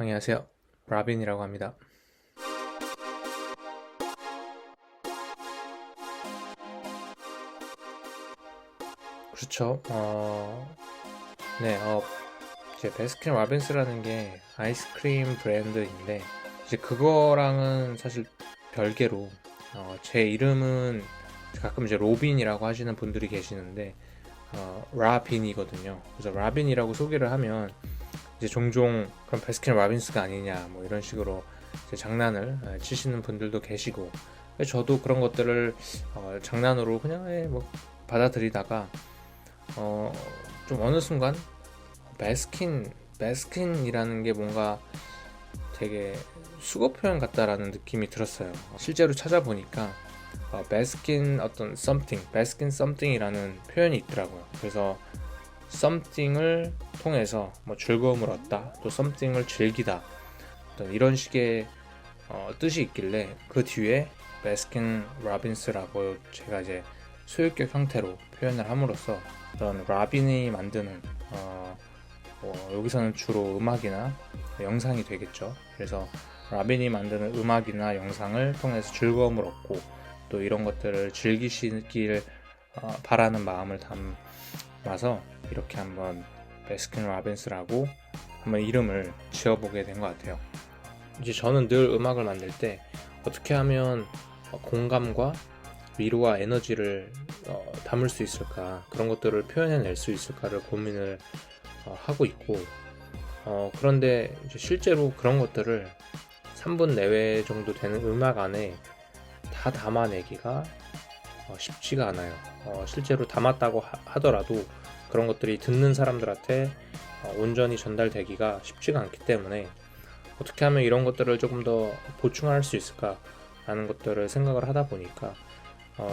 안녕하세요. 라빈이라고 합니다. 그렇죠. 네, 이제 베스킨 라빈스라는 게 아이스크림 브랜드인데, 이제 그거랑은 사실 별개로, 제 이름은 가끔 이제 로빈이라고 하시는 분들이 계시는데, 라빈이거든요. 그래서 라빈이라고 소개를 하면, 이제 종종 그럼 베스킨 라빈스가 아니냐, 뭐 이런 식으로 이제 장난을 치시는 분들도 계시고, 저도 그런 것들을 장난으로 그냥 뭐 받아들이다가 어, 좀 어느 순간 베스킨이라는 게 뭔가 되게 수거 표현 같다라는 느낌이 들었어요. 실제로 찾아보니까 어떤 베스킨 something이라는 표현이 있더라고요. 그래서 something을 통해서 뭐 즐거움을 얻다, 또 something을 즐기다, 어떤 이런 식의 뜻이 있길래 그 뒤에 베스킨 라빈스라고 제가 이제 소유격 형태로 표현을 함으로써 그런 라빈이 만드는 여기서는 주로 음악이나 영상이 되겠죠. 그래서 라빈이 만드는 음악이나 영상을 통해서 즐거움을 얻고 또 이런 것들을 즐기시길 바라는 마음을 담아서 이렇게 한번 베스킨 라빈스라고 한번 이름을 지어보게 된 것 같아요. 이제 저는 늘 음악을 만들 때 어떻게 하면 공감과 위로와 에너지를 담을 수 있을까, 그런 것들을 표현해낼 수 있을까를 고민을 하고 있고, 그런데 이제 실제로 그런 것들을 3분 내외 정도 되는 음악 안에 다 담아내기가 쉽지가 않아요. 실제로 담았다고 하더라도 그런 것들이 듣는 사람들한테 온전히 전달되기가 쉽지가 않기 때문에 어떻게 하면 이런 것들을 조금 더 보충할 수 있을까 라는 것들을 생각을 하다 보니까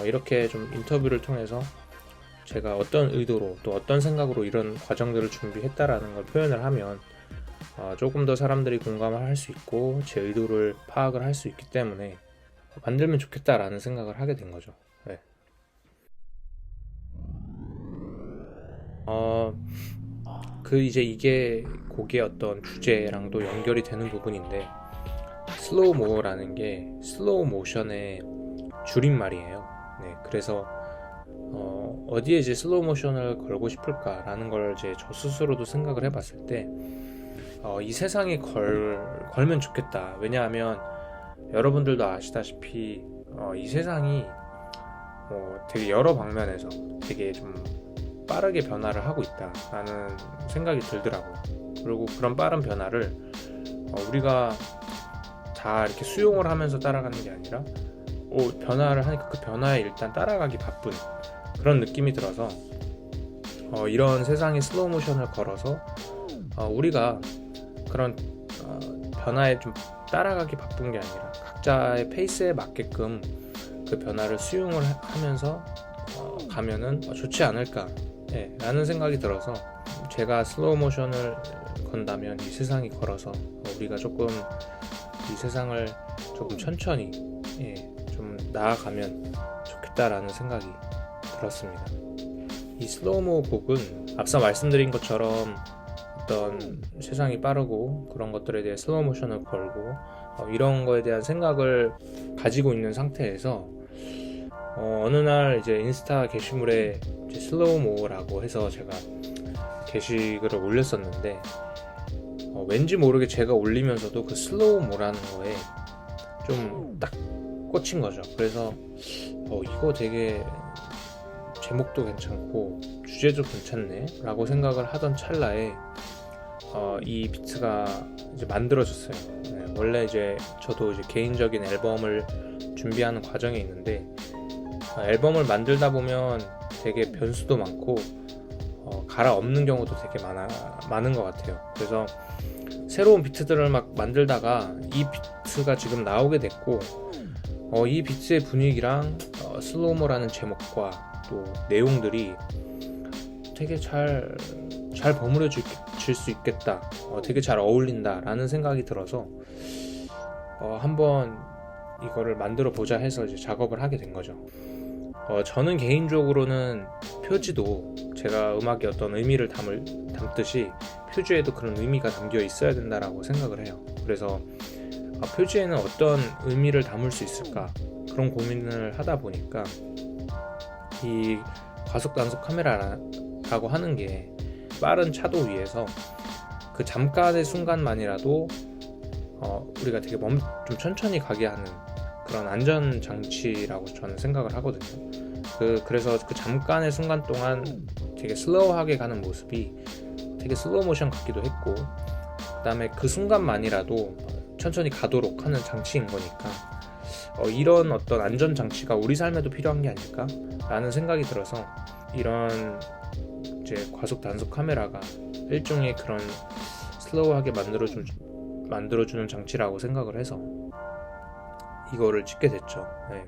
이렇게 좀 인터뷰를 통해서 제가 어떤 의도로 또 어떤 생각으로 이런 과정들을 준비했다라는 걸 표현을 하면 조금 더 사람들이 공감을 할 수 있고 제 의도를 파악을 할 수 있기 때문에 만들면 좋겠다라는 생각을 하게 된 거죠. 네. 이제 이게 곡의 어떤 주제랑도 연결이 되는 부분인데, 슬로우 모어라는 게 슬로우 모션의 줄임말이에요. 네, 그래서 어디에 이제 슬로우 모션을 걸고 싶을까라는 걸 이제 저 스스로도 생각을 해봤을 때, 이 세상에 걸면 좋겠다. 왜냐하면 여러분들도 아시다시피 이 세상이 되게 여러 방면에서 되게 좀 빠르게 변화를 하고 있다라는 생각이 들더라고요. 그리고 그런 빠른 변화를 우리가 다 이렇게 수용을 하면서 따라가는 게 아니라 변화를 하니까 그 변화에 일단 따라가기 바쁜 그런 느낌이 들어서 이런 세상의 슬로우 모션을 걸어서 우리가 그런 변화에 좀 따라가기 바쁜 게 아니라 각자의 페이스에 맞게끔 그 변화를 수용을 하면서 가면은 좋지 않을까 라는 생각이 들어서, 제가 슬로우 모션을 건다면 이 세상이 걸어서 우리가 조금 이 세상을 조금 천천히 좀 나아가면 좋겠다라는 생각이 들었습니다. 이 슬로우모 곡은 앞서 말씀드린 것처럼 어떤 세상이 빠르고 그런 것들에 대해 슬로우 모션을 걸고 이런 거에 대한 생각을 가지고 있는 상태에서 어느 날 이제 인스타 게시물에 이제 슬로우모라고 해서 제가 게시글을 올렸었는데 왠지 모르게 제가 올리면서도 그 슬로우모라는 거에 좀 딱 꽂힌 거죠. 그래서 이거 되게 제목도 괜찮고 주제도 괜찮네 라고 생각을 하던 찰나에 이 비트가 이제 만들어졌어요. 네, 원래 이제 저도 이제 개인적인 앨범을 준비하는 과정에 있는데 앨범을 만들다 보면 되게 변수도 많고 갈아엎는 경우도 되게 많은 것 같아요. 그래서 새로운 비트들을 막 만들다가 이 비트가 지금 나오게 됐고, 이 비트의 분위기랑 슬로우모라는 제목과 또 내용들이 되게 잘 버무려질 수 있겠다, 되게 잘 어울린다 라는 생각이 들어서 한번 이거를 만들어 보자 해서 이제 작업을 하게 된 거죠. 저는 개인적으로는 표지도 제가 음악에 어떤 의미를 담듯이 표지에도 그런 의미가 담겨 있어야 된다라고 생각을 해요. 그래서 표지에는 어떤 의미를 담을 수 있을까 그런 고민을 하다 보니까 이 과속 단속 카메라라고 하는 게 빠른 차도 위에서 그 잠깐의 순간만이라도 우리가 되게 좀 천천히 가게 하는 그런 안전 장치라고 저는 생각을 하거든요. 그래서 그 잠깐의 순간 동안 되게 슬로우하게 가는 모습이 되게 슬로우 모션 같기도 했고, 그 다음에 그 순간만이라도 천천히 가도록 하는 장치인 거니까 이런 어떤 안전 장치가 우리 삶에도 필요한 게 아닐까 라는 생각이 들어서 이런 이제 과속 단속 카메라가 일종의 그런 슬로우하게 만들어주는 장치라고 생각을 해서 이거를 찍게 됐죠. 네.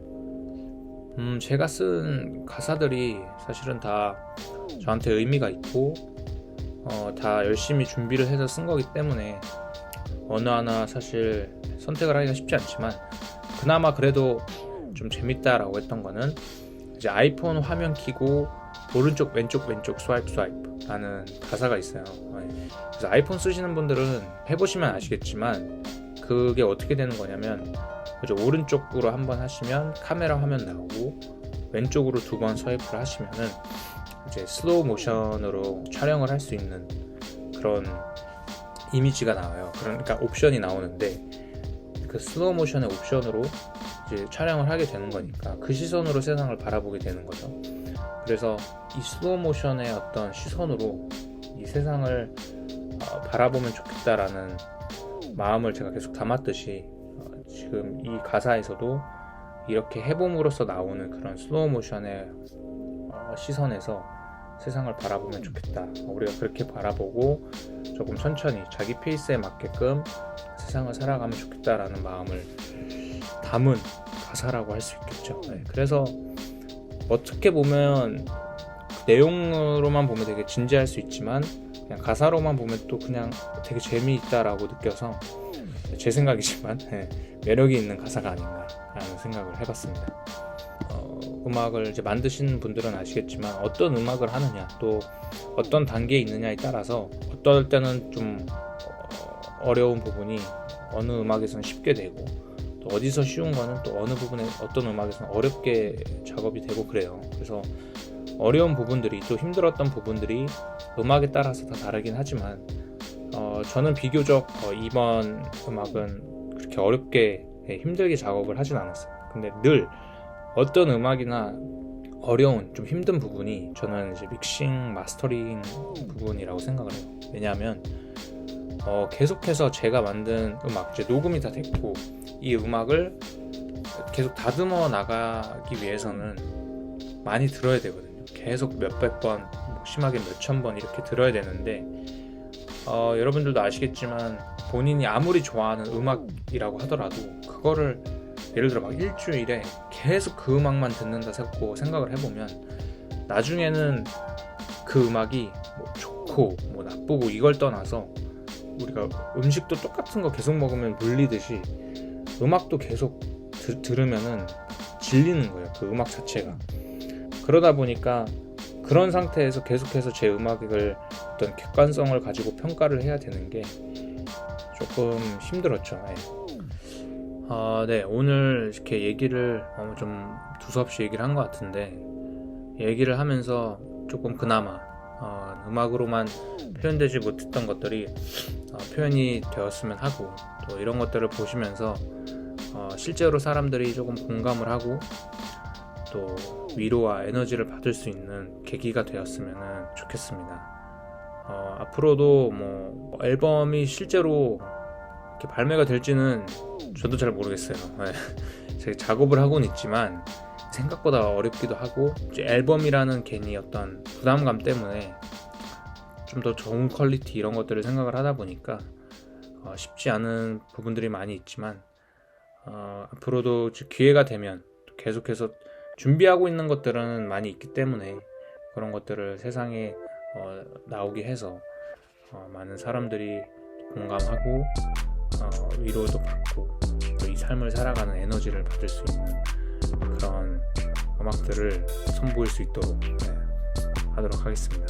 제가 쓴 가사들이 사실은 다 저한테 의미가 있고 다 열심히 준비를 해서 쓴 거기 때문에 어느 하나 사실 선택을 하기가 쉽지 않지만, 그나마 그래도 좀 재밌다라고 했던 거는 이제 아이폰 화면 켜고 오른쪽 왼쪽 스와이프 라는 가사가 있어요. 그래서 아이폰 쓰시는 분들은 해보시면 아시겠지만 그게 어떻게 되는 거냐면 이제 오른쪽으로 한번 하시면 카메라 화면 나오고 왼쪽으로 2번 스와이프를 하시면은 이제 슬로우 모션으로 촬영을 할 수 있는 그런 이미지가 나와요. 그러니까 옵션이 나오는데 그 슬로우 모션의 옵션으로 이제 촬영을 하게 되는 거니까 그 시선으로 세상을 바라보게 되는 거죠. 그래서 이 슬로우 모션의 어떤 시선으로 이 세상을 바라보면 좋겠다라는 마음을 제가 계속 담았듯이 지금 이 가사에서도 이렇게 해봄으로써 나오는 그런 슬로우 모션의 시선에서 세상을 바라보면 좋겠다. 우리가 그렇게 바라보고 조금 천천히 자기 페이스에 맞게끔 세상을 살아가면 좋겠다라는 마음을 담은 가사라고 할 수 있겠죠. 그래서 어떻게 보면 내용으로만 보면 되게 진지할 수 있지만 그냥 가사로만 보면 또 그냥 되게 재미있다라고 느껴서 제 생각이지만 매력이 있는 가사가 아닌가라는 생각을 해봤습니다. 음악을 이제 만드시는 분들은 아시겠지만 어떤 음악을 하느냐 또 어떤 단계에 있느냐에 따라서 어떨 때는 좀 어려운 부분이 어느 음악에서는 쉽게 되고 또 어디서 쉬운 거는 또 어느 부분에 어떤 음악에서는 어렵게 작업이 되고 그래요. 그래서 어려운 부분들이 또 힘들었던 부분들이 음악에 따라서 다 다르긴 하지만 저는 비교적 이번 음악은 그렇게 어렵게 힘들게 작업을 하진 않았어요. 근데 늘 어떤 음악이나 어려운 좀 힘든 부분이 저는 이제 믹싱 마스터링 부분이라고 생각을 해요. 왜냐하면 계속해서 제가 만든 음악 이제 녹음이 다 됐고 이 음악을 계속 다듬어 나가기 위해서는 많이 들어야 되거든요. 계속 몇백 번, 심하게 몇천 번 이렇게 들어야 되는데 여러분들도 아시겠지만 본인이 아무리 좋아하는 음악이라고 하더라도 그거를 예를 들어 막 일주일에 계속 그 음악만 듣는다 생각을 해보면 나중에는 그 음악이 뭐 좋고 뭐 나쁘고 이걸 떠나서 우리가 음식도 똑같은 거 계속 먹으면 물리듯이 음악도 계속 들으면은 질리는 거예요. 그 음악 자체가. 그러다 보니까 그런 상태에서 계속해서 제 음악을 어떤 객관성을 가지고 평가를 해야 되는 게 조금 힘들었죠. 네, 오늘 이렇게 얘기를 좀 두서없이 얘기를 한 것 같은데 얘기를 하면서 조금 그나마 음악으로만 표현되지 못했던 것들이 표현이 되었으면 하고 또 이런 것들을 보시면서 실제로 사람들이 조금 공감을 하고 또 위로와 에너지를 받을 수 있는 계기가 되었으면 좋겠습니다. 앞으로도 뭐 앨범이 실제로 이렇게 발매가 될지는 저도 잘 모르겠어요. 제가 작업을 하고는 있지만 생각보다 어렵기도 하고 이제 앨범이라는 괜히 어떤 부담감 때문에 좀 더 좋은 퀄리티 이런 것들을 생각을 하다 보니까 쉽지 않은 부분들이 많이 있지만 앞으로도 기회가 되면 계속해서 준비하고 있는 것들은 많이 있기 때문에 그런 것들을 세상에 나오게 해서 많은 사람들이 공감하고 위로도 받고 또 이 삶을 살아가는 에너지를 받을 수 있는 그런 음악들을 선보일 수 있도록 하도록 하겠습니다.